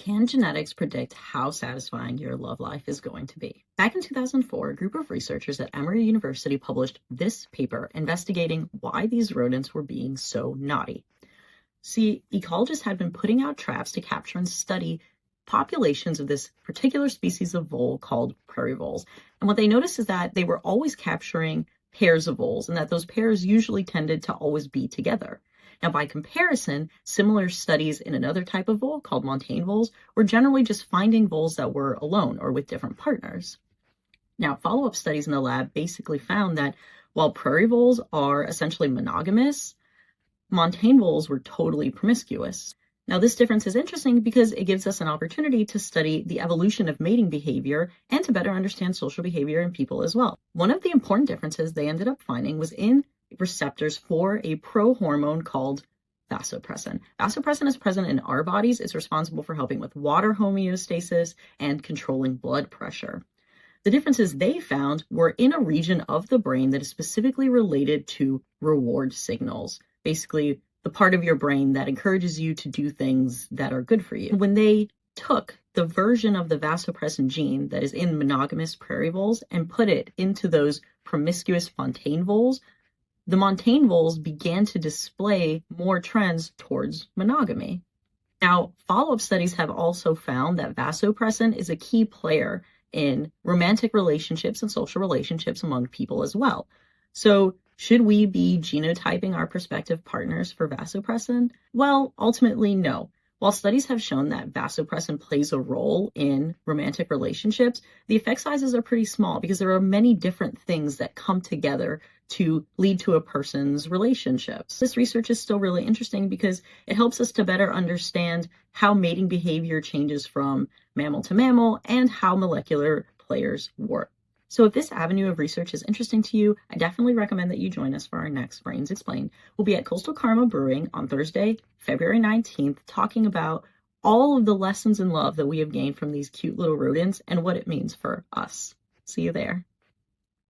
Can genetics predict how satisfying your love life is going to be? Back in 2004, a group of researchers at Emory University published this paper investigating why these rodents were being so naughty. See, ecologists had been putting out traps to capture and study populations of this particular species of vole called prairie voles. And what they noticed is that they were always capturing pairs of voles, and that those pairs usually tended to always be together. Now, by comparison, similar studies in another type of vole called montane voles were generally just finding voles that were alone or with different partners. Now, follow-up studies in the lab basically found that while prairie voles are essentially monogamous, montane voles were totally promiscuous. Now, this difference is interesting because it gives us an opportunity to study the evolution of mating behavior and to better understand social behavior in people as well. One of the important differences they ended up finding was in receptors for a prohormone called vasopressin. Vasopressin is present in our bodies. It's responsible for helping with water homeostasis and controlling blood pressure. The differences they found were in a region of the brain that is specifically related to reward signals, basically the part of your brain that encourages you to do things that are good for you. When they took the version of the vasopressin gene that is in monogamous prairie voles and put it into those promiscuous montane voles, the montane voles began to display more trends towards monogamy. Now, follow-up studies have also found that vasopressin is a key player in romantic relationships and social relationships among people as well. So, should we be genotyping our prospective partners for vasopressin? Well, ultimately, no. While studies have shown that vasopressin plays a role in romantic relationships, the effect sizes are pretty small because there are many different things that come together to lead to a person's relationships. This research is still really interesting because it helps us to better understand how mating behavior changes from mammal to mammal and how molecular players work. So if this avenue of research is interesting to you, I definitely recommend that you join us for our next Brains Explained. We'll be at Coastal Karma Brewing on Thursday, February 19th, talking about all of the lessons in love that we have gained from these cute little rodents and what it means for us. See you there.